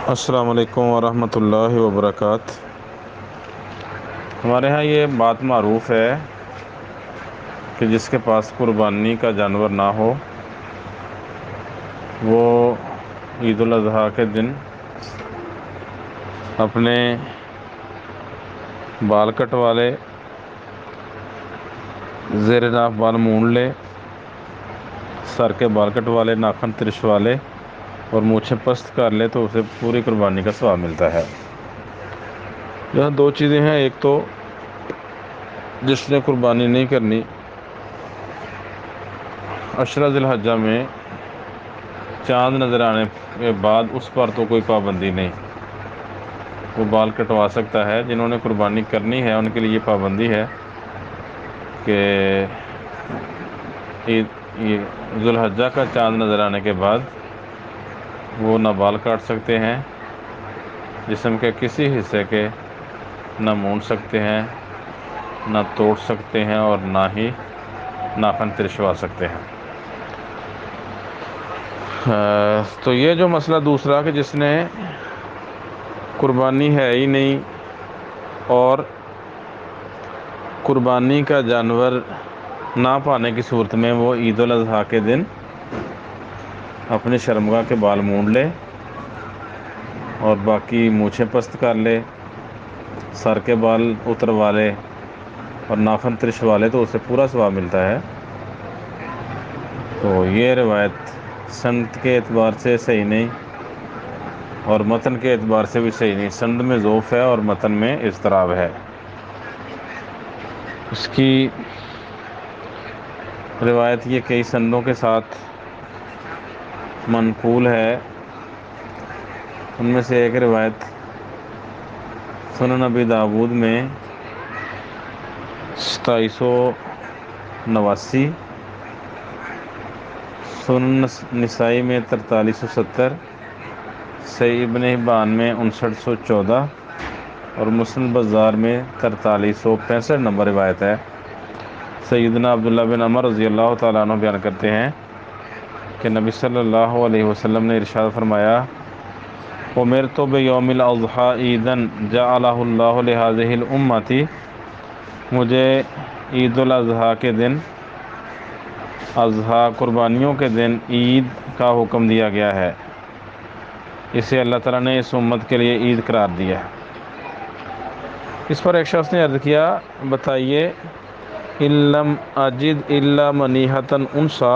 السلام علیکم ورحمۃ اللہ وبرکاتہ۔ ہمارے ہاں یہ بات معروف ہے کہ جس کے پاس قربانی کا جانور نہ ہو وہ عید الاضحیٰ کے دن اپنے بال کٹوا لے، زیر ناف بال مونڈ لے، سر کے بال کٹوا لے، ناخن ترشوا لے اور مونچھیں پست کر لے تو اسے پوری قربانی کا ثواب ملتا ہے۔ یہاں دو چیزیں ہیں، ایک تو جس نے قربانی نہیں کرنی، عشرہ ذی الحجہ میں چاند نظر آنے کے بعد اس پر تو کوئی پابندی نہیں، وہ بال کٹوا سکتا ہے۔ جنہوں نے قربانی کرنی ہے ان کے لیے یہ پابندی ہے کہ یہ ذی الحجہ کا چاند نظر آنے کے بعد وہ نہ بال کاٹ سکتے ہیں، جسم کے کسی حصے کے نہ مونڈ سکتے ہیں، نہ توڑ سکتے ہیں اور نہ ہی ناخن ترشوا سکتے ہیں۔ تو یہ جو مسئلہ دوسرا کہ جس نے قربانی ہے ہی نہیں اور قربانی کا جانور نہ پانے کی صورت میں وہ عید الاضحیٰ کے دن اپنے شرمگاہ کے بال مونڈ لے اور باقی مونچھیں پست کر لے، سر کے بال اتروا لے اور ناخن ترشوا لے تو اسے پورا ثواب ملتا ہے۔ تو یہ روایت سند کے اعتبار سے صحیح نہیں اور متن کے اعتبار سے بھی صحیح نہیں، سند میں ضعف ہے اور متن میں اضطراب ہے۔ اس کی روایت یہ کئی سندوں کے ساتھ منقول ہے، ان میں سے ایک روایت سنن ابی داؤد میں 2789، سنن نسائی میں 4370، صحیح ابن حبان میں 5914 اور مسند بزار میں 4365 نمبر روایت ہے۔ سیدنا عبداللہ بن عمر رضی اللہ تعالیٰ عنہ بیان کرتے ہیں کہ نبی صلی اللہ علیہ وسلم نے ارشاد فرمایا، اُمرتُ بیوم الاضحیٰ عیداً جعلہ اللہ لہذہ الامۃ، مجھے عید الاضحیٰ کے دن، اضحیٰ قربانیوں کے دن عید کا حکم دیا گیا ہے، اسے اللہ تعالیٰ نے اس امت کے لیے عید قرار دیا ہے۔ اس پر ایک شخص نے عرض کیا، بتائیے، ان لم اجد الا منیحۃ انثی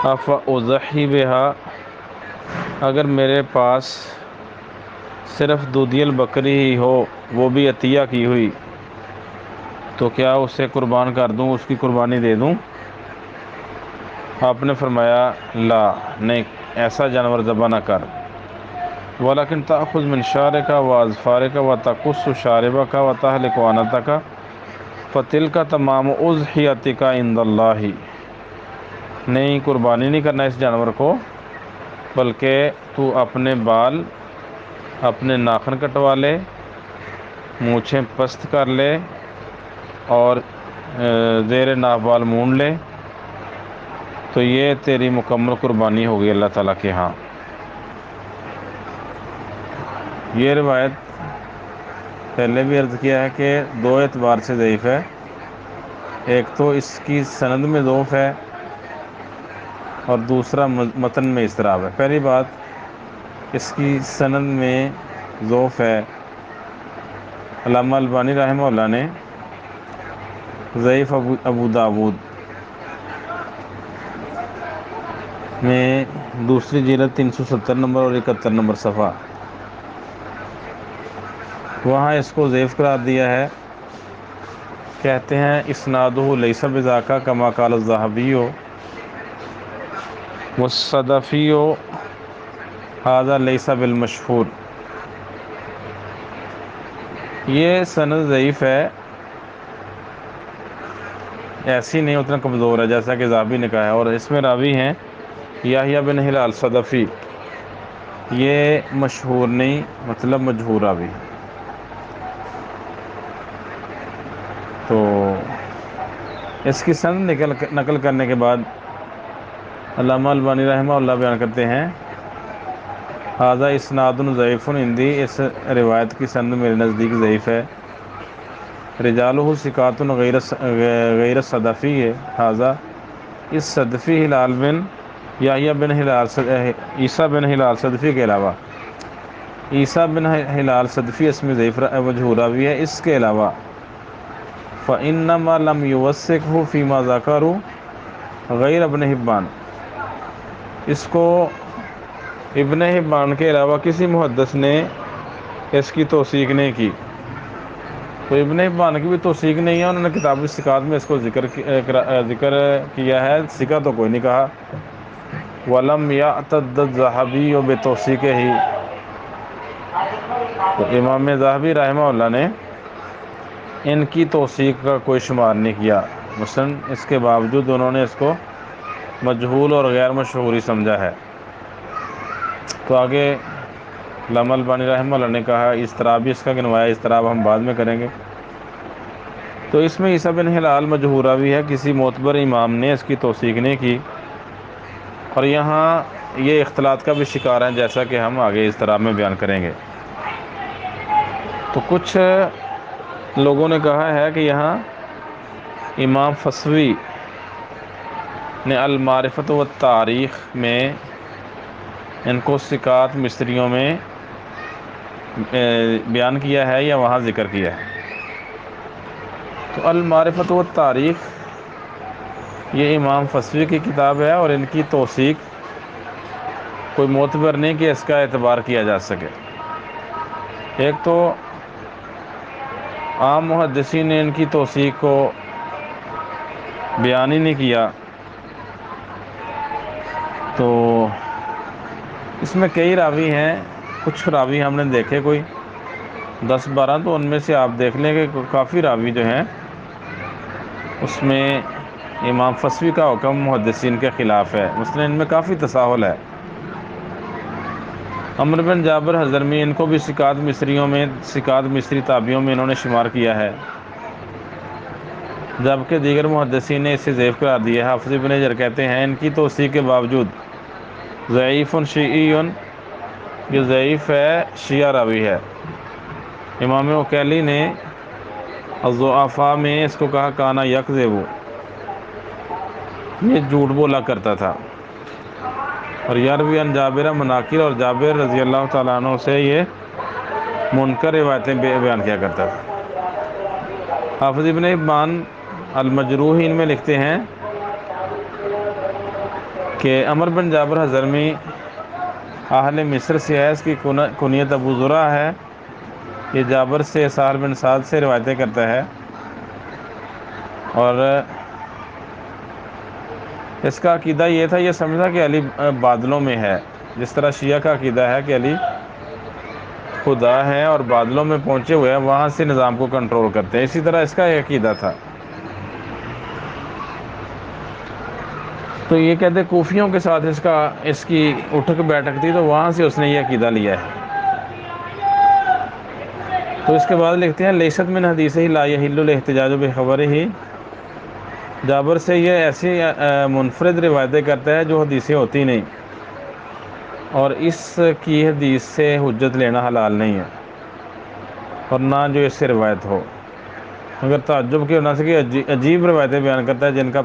افاضحی بہا، اگر میرے پاس صرف دودھیل بکری ہی ہو، وہ بھی عطیہ کی ہوئی، تو کیا اسے قربان کر دوں، اس کی قربانی دے دوں؟ آپ نے فرمایا، لا، نہیں، ایسا جانور ذبح نہ کر، ولیکن تأخذ من شعرک و اظفارک و تقص شاربک و تحلق عنتک فتلک تمام اضحیتک عند اللہ، نہیں، قربانی نہیں کرنا اس جانور کو، بلکہ تو اپنے بال، اپنے ناخن کٹوا لے، مونچھیں پست کر لے اور زیر ناف بال مونڈ لے، تو یہ تیری مکمل قربانی ہوگی اللہ تعالیٰ کے ہاں۔ یہ روایت پہلے بھی عرض کیا ہے کہ دو اعتبار سے ضعیف ہے، ایک تو اس کی سند میں ضعف ہے اور دوسرا متن میں اضطراب ہے۔ پہلی بات، اس کی سند میں ضعف ہے، علامہ البانی رحمہ اللہ نے ضعیف ابو داود میں دوسری جلد 370 نمبر اور 71 نمبر صفحہ، وہاں اس کو ضعیف قرار دیا ہے۔ کہتے ہیں، اسنادہ لیس بذاک کما قال الذھبی والصدفی ھذا لیس بالمشہور، یہ سند ضعیف ہے، ایسی نہیں، اتنا کمزور ہے جیسا کہ ذھبی نے کہا ہے، اور اس میں راوی ہیں یحییٰ بن ہلال صدفی، یہ مشہور نہیں، مطلب مجہور راوی۔ تو اس کی سند نقل کرنے کے بعد علامہ البانی رحمہ اللہ بیان کرتے ہیں ھذا اسناد ضعیف عندی، اس روایت کی سند میرے نزدیک ضعیف ہے۔ رجالہ ثقات غیر صدفی ہے، ھذا اس صدفی ہلال بن یحییٰ بن ہلال عیسیٰ بن ہلال صدفی کے علاوہ، عیسیٰ بن ہلال صدفی اس میں ضعیف مجہول راوی ہے۔ اس کے علاوہ فإنما لم يوثقه فيما ذكروا غیر ابن حبان، اس کو ابن حبان کے علاوہ کسی محدث نے اس کی توثیق نہیں کی، تو ابن حبان کی بھی توثیق نہیں ہے، انہوں نے کتاب الثقات میں اس کو ذکر کیا ہے، ثقہ تو کوئی نہیں کہا۔ وَلَمْ يَعْتَدَّ الذَّهَبِيُّ بِتَوْثِيقِهِ، تو امام ذہبی رحمہ اللہ نے ان کی توثیق کا کوئی شمار نہیں کیا، مثلاً اس کے باوجود انہوں نے اس کو مجہول اور غیر مشہوری سمجھا ہے۔ تو آگے علامہ البانی رحمہ اللہ نے کہا اضطراب بھی اس کا گنوایا، اضطراب ہم بعد میں کریں گے۔ تو اس میں عیسیٰ بن ہلال مجہول راوی ہے، کسی معتبر امام نے اس کی توثیق نہیں کی، اور یہاں یہ اختلاط کا بھی شکار ہیں، جیسا کہ ہم آگے اضطراب میں بیان کریں گے۔ تو کچھ لوگوں نے کہا ہے کہ یہاں امام فسوی نے المعرفت و تاریخ میں ان کو ثقات مصریوں میں بیان کیا ہے یا وہاں ذکر کیا ہے۔ تو المعرفت و تاریخ یہ امام فسوی کی کتاب ہے، اور ان کی توثیق کوئی معتبر نہیں کہ اس کا اعتبار کیا جا سکے۔ ایک تو عام محدثین نے ان کی توثیق کو بیان ہی نہیں کیا، تو اس میں کئی راوی ہیں، کچھ راوی ہم نے دیکھے کوئی 10-12، تو ان میں سے آپ دیکھ لیں کہ کافی راوی جو ہیں اس میں امام فسوی کا حکم محدثین کے خلاف ہے، مثلا ان میں کافی تساہل ہے۔ عمر بن جابر حضرمی، ان کو بھی ثقات مصری تابعیوں میں انہوں نے شمار کیا ہے، جبکہ دیگر محدثین نے اسے ضعیف قرار دیا ہے۔ حافظ ابن حجر کہتے ہیں ان کی توثیق کے باوجود ضعیف شیعی، یہ ضعیف ہے، شیعہ راوی ہے۔ امام عقیلی نے الضعفاء میں اس کو کہا کانا یکذب، یہ جھوٹ بولا کرتا تھا، اور یروی عن جابر مناکر، اور جابر رضی اللہ تعالیٰ عنہ سے یہ منکر روایتیں بیان کیا کرتا تھا۔ حافظ ابن حبان المجروحین میں لکھتے ہیں کہ عمر بن جابر حضرمی اہل مصر سے ہے، اس کی کنیت ابو زرع ہے، یہ جابر سے سہل بن سعد سے روایتیں کرتا ہے، اور اس کا عقیدہ یہ تھا، یہ سمجھا کہ علی بادلوں میں ہے، جس طرح شیعہ کا عقیدہ ہے کہ علی خدا ہے اور بادلوں میں پہنچے ہوئے ہیں، وہاں سے نظام کو کنٹرول کرتے ہیں، اسی طرح اس کا ایک عقیدہ تھا۔ تو یہ کہتے ہیں کوفیوں کے ساتھ اس کی اٹھک بیٹھک تھی، تو وہاں سے اس نے یہ عقیدہ لیا ہے۔ تو اس کے بعد لکھتے ہیں لیست من حدیثہ لا یحل الاحتجاج بخبرہ، جابر سے یہ ایسی منفرد روایتیں کرتا ہے جو حدیثیں ہوتی نہیں، اور اس کی حدیث سے حجت لینا حلال نہیں ہے، اور نہ جو اس سے روایت ہو، مگر تعجب کے ہونا سے کہ عجیب روایتیں بیان کرتا ہے جن کا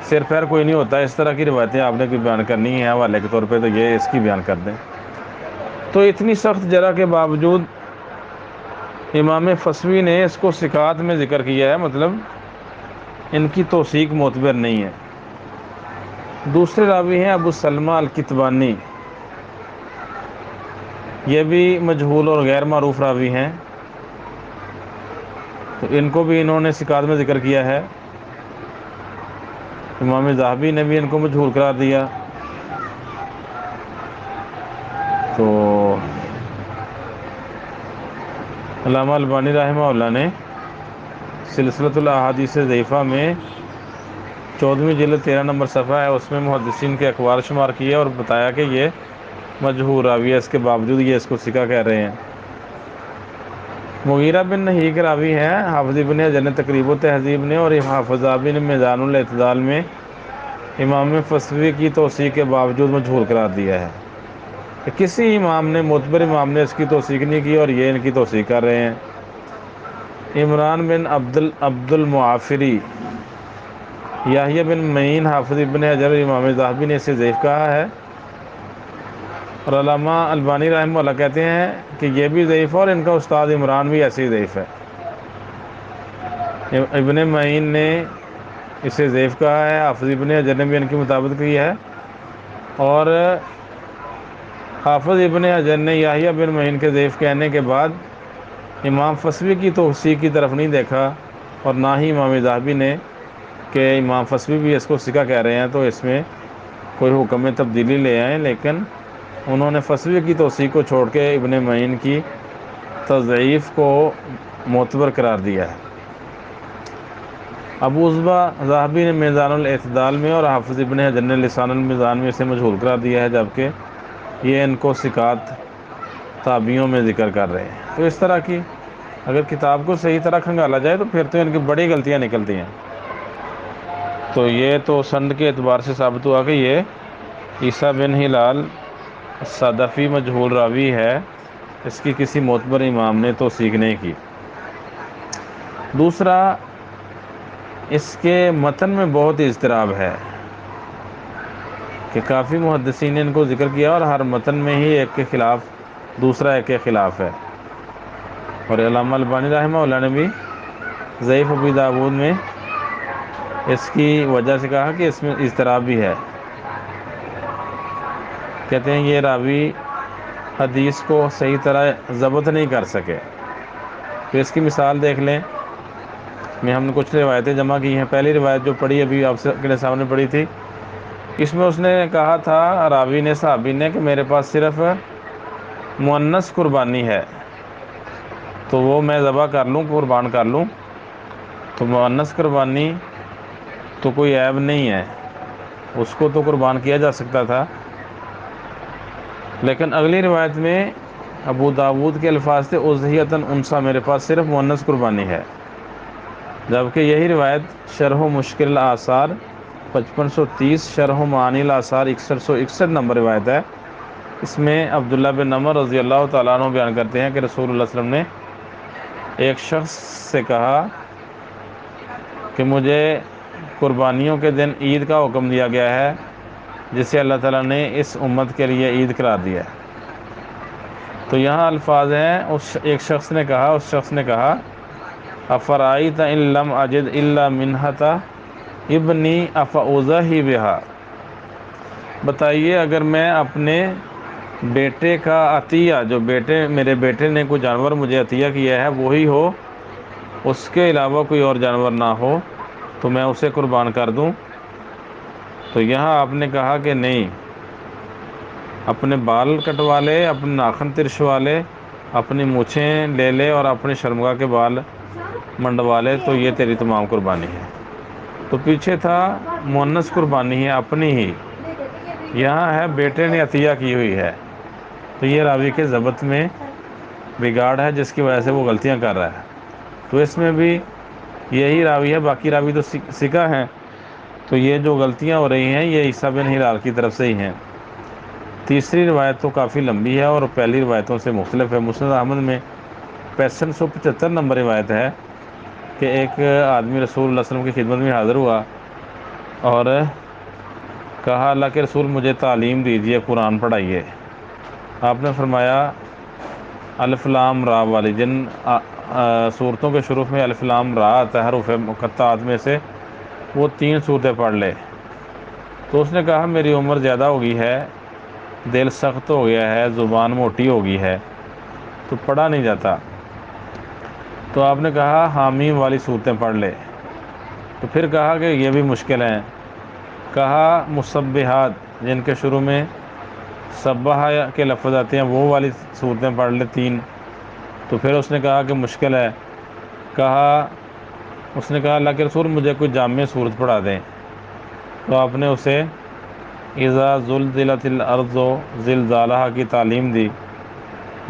سر پیر کوئی نہیں ہوتا، اس طرح کی روایتیں آپ نے کوئی بیان کرنی ہے حوالے کے طور پہ، تو یہ اس کی بیان کر دیں۔ تو اتنی سخت جرح کے باوجود امام فسوی نے اس کو ثقات میں ذکر کیا ہے، مطلب ان کی توثیق معتبر نہیں ہے۔ دوسرے راوی ہیں ابو سلمہ الکتبانی، یہ بھی مجہول اور غیر معروف راوی ہیں، تو ان کو بھی انہوں نے ثقات میں ذکر کیا ہے، امام ذہبی نے بھی ان کو مجہول قرار دیا۔ تو علامہ البانی رحمہ اللہ نے سلسلۃ الاحادیث ضعیفہ میں 14ویں جلد 13 نمبر صفحہ ہے، اس میں محدثین کے اقوال شمار کیے اور بتایا کہ یہ مجہول راوی ہے، اس کے باوجود یہ اس کو ثقہ کہہ رہے ہیں۔ مغیرہ بن نہیک راوی ہیں، حافظ ابن حجر نے تقریب و تہذیب نے اور حافظ ذہبی نے میزان الاعتدال میں امام فسوی کی توثیق کے باوجود مجہول قرار دیا ہے۔ کہ کسی امام نے، معتبر امام نے اس کی توثیق نہیں کی اور یہ ان کی توثیق کر رہے ہیں۔ عمران بن عبد المعافری، یحییٰ بن معین، حافظ ابن حجر، امام ذہبی نے اسے ضعیف کہا ہے، اور علامہ البانی رحمہ اللہ کہتے ہیں کہ یہ بھی ضعیف ہے اور ان کا استاد عمران بھی ایسے ہی ضعیف ہے۔ ابن معین نے اسے ضعیف کہا ہے، حافظ ابن حجر نے بھی ان کی مطابقت کی ہے، اور حافظ ابن حجر نے یحییٰ بن معین کے ضعیف کہنے کے بعد امام فسوی کی توثیق کی طرف نہیں دیکھا، اور نہ ہی امام ذہبی نے، کہ امام فسوی بھی اس کو ثقہ کہہ رہے ہیں تو اس میں کوئی حکم میں تبدیلی لے آئیں، لیکن انہوں نے فسوی کی توثیق کو چھوڑ کے ابن معین کی تضعیف کو معتبر قرار دیا ہے۔ ابو عصبہ ذہبی نے میزان الاعتدال میں اور حافظ ابن حجر نے لسان المیزان میں اسے مجہول قرار دیا ہے، جبکہ یہ ان کو ثقات تابعیوں میں ذکر کر رہے ہیں۔ تو اس طرح کی اگر کتاب کو صحیح طرح کھنگالا جائے تو پھر تو ان کی بڑی غلطیاں نکلتی ہیں۔ تو یہ تو سند کے اعتبار سے ثابت ہوا کہ یہ عیسیٰ بن ہلال صدفی مجہول راوی ہے، اس کی کسی معتبر امام نے توثیق نہیں کی۔ دوسرا، اس کے متن میں بہت اضطراب ہے کہ کافی محدثین نے ان کو ذکر کیا اور ہر متن میں ہی ایک کے خلاف دوسرا ایک کے خلاف ہے، اور علامہ البانی رحمہ اللہ نے بھی ضعیف ابی داؤد میں اس کی وجہ سے کہا کہ اس میں اضطراب بھی ہے۔ کہتے ہیں یہ راوی حدیث کو صحیح طرح ضبط نہیں کر سکے۔ تو اس کی مثال دیکھ لیں، ہم نے کچھ روایتیں جمع کی ہیں۔ پہلی روایت جو پڑھی ابھی آپ کے سامنے پڑھی تھی، اس میں اس نے کہا تھا، راوی نے، صحابی نے، کہ میرے پاس صرف مؤنث قربانی ہے تو وہ میں ذبح کر لوں، قربان کر لوں۔ تو مؤنث قربانی تو کوئی عیب نہیں ہے، اس کو تو قربان کیا جا سکتا تھا۔ لیکن اگلی روایت میں ابو داود کے الفاظ تھے، اضحیۃ انثیٰ، میرے پاس صرف مؤنث قربانی ہے، جبکہ یہی روایت شرح مشکل الآثار 5530، شرح معانی الآثار 6161 نمبر روایت ہے۔ اس میں عبداللہ بن عمر رضی اللہ تعالیٰ عنہ بیان کرتے ہیں کہ رسول اللہ صلی اللہ علیہ وسلم نے ایک شخص سے کہا کہ مجھے قربانیوں کے دن عید کا حکم دیا گیا ہے، جسے اللہ تعالیٰ نے اس امت کے لیے عید قرار دیا ہے۔ تو یہاں الفاظ ہیں، ایک شخص نے کہا افرائیت ان لم اجد الا منہۃ ابنی افاضحی بہا، بتائیے اگر میں اپنے بیٹے کا عطیہ، جو میرے بیٹے نے کوئی جانور مجھے عطیہ کیا ہے وہی ہو، اس کے علاوہ کوئی اور جانور نہ ہو، تو میں اسے قربان کر دوں؟ تو یہاں آپ نے کہا کہ نہیں، اپنے بال کٹوا لے، اپنے ناخن ترشوا لے، اپنی مونچھیں لے لے اور اپنے شرمگاہ کے بال منڈوا لے، تو یہ تیری تمام قربانی ہے۔ تو پیچھے تھا مؤنث قربانی ہے اپنی ہی، یہاں ہے بیٹے نے عطیہ کی ہوئی ہے، تو یہ راوی کے ضبط میں بگاڑ ہے جس کی وجہ سے وہ غلطیاں کر رہا ہے۔ تو اس میں بھی یہی راوی ہے، باقی راوی تو ثقہ ہیں، تو یہ جو غلطیاں ہو رہی ہیں یہ عیسیٰ بن ہلال کی طرف سے ہی ہیں۔ تیسری روایت تو کافی لمبی ہے اور پہلی روایتوں سے مختلف ہے۔ مسند احمد میں 6575 نمبر روایت ہے کہ ایک آدمی رسول اللہ صلی اللہ علیہ وسلم کی خدمت میں حاضر ہوا اور کہا، اللہ کے رسول مجھے تعلیم دیجیے، قرآن پڑھائیے۔ آپ نے فرمایا الف لام را والی، جن صورتوں کے شروع میں الف لام را آتا ہے حروف مقطعات میں سے، وہ 3 صورتیں پڑھ لے۔ تو اس نے کہا میری عمر زیادہ ہو گئی ہے، دل سخت ہو گیا ہے، زبان موٹی ہو گئی ہے، تو پڑھا نہیں جاتا۔ تو آپ نے کہا حامیم والی صورتیں پڑھ لے۔ تو پھر کہا کہ یہ بھی مشکل ہیں، کہا مسبحات، جن کے شروع میں سبح کے لفظ آتے ہیں، وہ والی صورتیں پڑھ لے 3۔ تو پھر اس نے کہا کہ مشکل ہے، اس نے کہا اللہ کے رسول مجھے کوئی جامع صورت پڑھا دیں۔ تو آپ نے اسے اذا زلزلت الارض زلزالہا کی تعلیم دی۔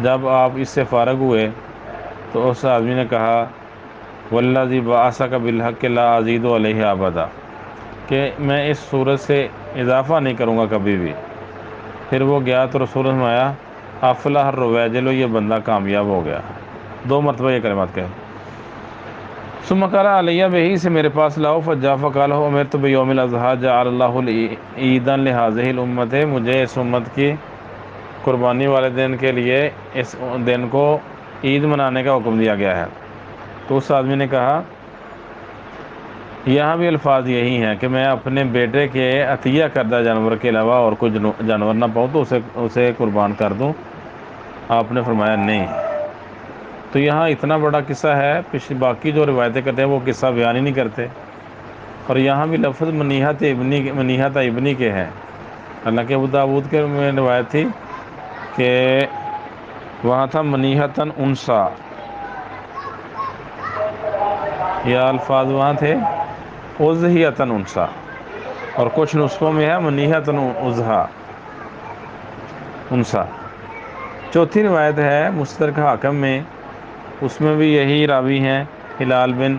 جب آپ اس سے فارغ ہوئے تو اس آدمی نے کہا والذی بعثک بالحق لا ازید علیہ ابدا، کہ میں اس صورت سے اضافہ نہیں کروں گا کبھی بھی۔ پھر وہ گیا تو رسول نے فرمایا افلح الرویجل، یہ بندہ کامیاب ہو گیا. 2 مرتبہ یہ کلمات کہے. ثم قال علیہ بہی، سے میرے پاس لاؤ. فجاء فقال امرت بیوم الاضحیٰ جعل اللہ عیدا لہذہ الامت، مجھے اس امت کی قربانی والے دن کے لیے اس دن کو عید منانے کا حکم دیا گیا ہے. تو اس آدمی نے کہا یہاں بھی الفاظ یہی ہیں کہ میں اپنے بیٹے کے عطیہ کردہ جانور کے علاوہ اور کوئی جانور نہ پاؤں تو اسے قربان کر دوں. آپ نے فرمایا نہیں. تو یہاں اتنا بڑا قصہ ہے، پچھلی باقی جو روایتیں کرتے ہیں وہ قصہ بیان ہی نہیں کرتے، اور یہاں بھی لفظ منیحت ابنی کے ہیں. حالانکہ ابو داؤد کے میں روایت تھی کہ وہاں تھا منیحتاً انسا، یا الفاظ وہاں تھے اضحیتاً انسا، اور کچھ نسخوں میں ہے منیحتاً اضحیٰ انسا. چوتھی روایت ہے مستدرک حاکم میں، اس میں بھی یہی راوی ہیں ہلال بن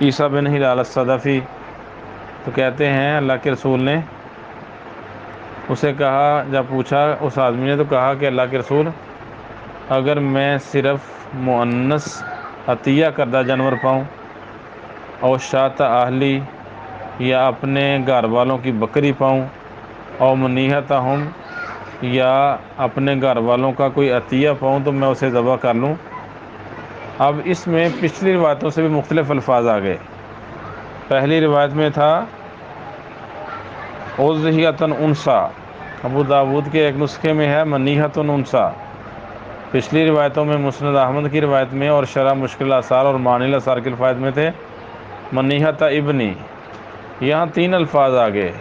عیسیٰ بن ہلال الصدفی. تو کہتے ہیں اللہ کے رسول نے اسے کہا، جب پوچھا اس آدمی نے تو کہا کہ اللہ کے رسول، اگر میں صرف مؤنث عطیہ کردہ جانور پاؤں اور شاۃ اہلی، یا اپنے گھر والوں کی بکری پاؤں، اور منیحتہم، یا اپنے گھر والوں کا کوئی عطیہ پاؤں تو میں اسے ذبح کر لوں. اب اس میں پچھلی روایتوں سے بھی مختلف الفاظ آ گئے. پہلی روایت میں تھا اضحیتاً انسا، ابو داود کے ایک نسخے میں ہے منیحتاً انسا. پچھلی روایتوں میں مسند احمد کی روایت میں اور شرح مشکل آثار اور معنی الاثار کی روایت میں تھے منیحت ابنی. یہاں 3 الفاظ آ گئے.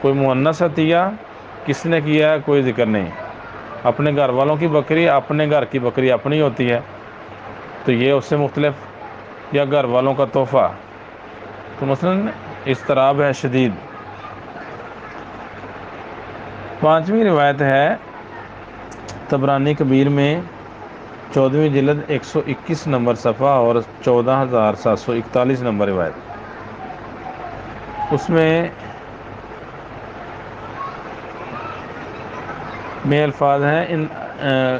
کوئی مؤنث عطیہ کس نے کیا ہے کوئی ذکر نہیں. اپنے گھر والوں کی بکری، اپنے گھر کی بکری اپنی ہوتی ہے تو یہ اس سے مختلف، یا گھر والوں کا تحفہ. تو مثلاً اضطراب ہے شدید. 5ویں روایت ہے طبرانی کبیر میں 14ویں جلد 121 نمبر صفحہ اور 14741 نمبر روایت. اس میں الفاظ ہیں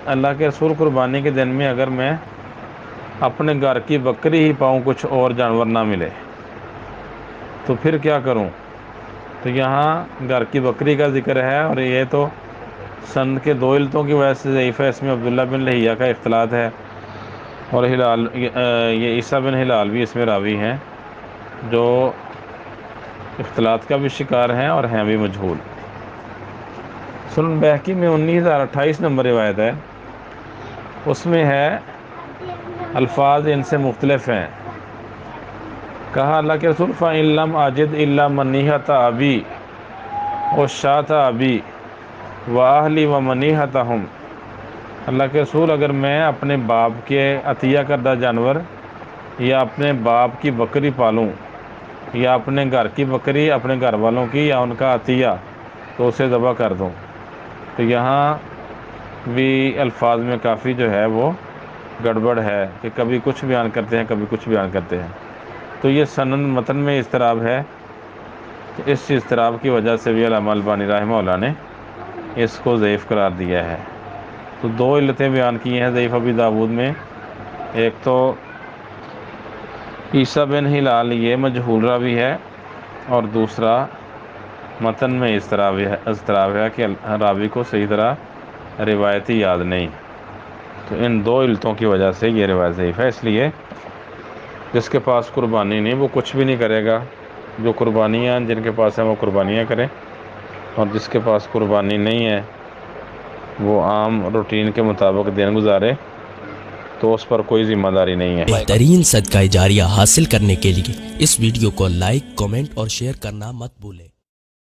اللہ کے رسول، قربانی کے دن میں اگر میں اپنے گھر کی بکری ہی پاؤں، کچھ اور جانور نہ ملے تو پھر کیا کروں. تو یہاں گھر کی بکری کا ذکر ہے، اور یہ تو سند کے 2 علتوں کی وجہ سے ضعیف ہے. اس میں عبداللہ بن لہیہ کا اختلاط ہے، اور یہ عیسیٰ بن ہلال بھی اس میں راوی ہیں جو اختلاط کا بھی شکار ہیں اور ہیں بھی مجہول. سنن بہقی میں 19028 نمبر روایت ہے، اس میں ہے الفاظ ان سے مختلف ہیں. کہا اللہ کے رسول فَإِن لَمْ أَجِدْ إِلَّا مَنِيحَةَ أَبِي وَشَاةَ أَبِي وَأَهْلِي وَمَنِيحَتَهُمْ. اللہ کے رسول، اگر میں اپنے باپ کے عطیہ کردہ جانور یا اپنے باپ کی بکری پالوں، یا اپنے گھر کی بکری اپنے گھر والوں کی یا ان کا عطیہ، تو اسے ذبح کر دوں. تو یہاں بھی الفاظ میں کافی جو ہے وہ گڑبڑ ہے کہ کبھی کچھ بیان کرتے ہیں کبھی کچھ بیان کرتے ہیں. تو یہ سند متن میں اضطراب ہے. تو اس اضطراب کی وجہ سے بھی علامہ البانی رحمہ اللہ نے اس کو ضعیف قرار دیا ہے. تو 2 علتیں بیان کی ہیں ضعیف ابی داود میں. ایک تو عیسیٰ بن ہلال یہ مجہول راوی ہے، اور دوسرا متن میں اضطراب ہے کہ راوی کو صحیح طرح روایتی یاد نہیں. تو ان 2 علتوں کی وجہ سے یہ روایت ضعیف ہے. اس لیے جس کے پاس قربانی نہیں وہ کچھ بھی نہیں کرے گا. جو قربانیاں جن کے پاس ہیں وہ قربانیاں کریں، اور جس کے پاس قربانی نہیں ہے وہ عام روٹین کے مطابق دن گزارے، تو اس پر کوئی ذمہ داری نہیں ہے. بہترین صدقہ جاریہ حاصل کرنے کے لیے اس ویڈیو کو لائک، کمنٹ اور شیئر کرنا مت بھولیں.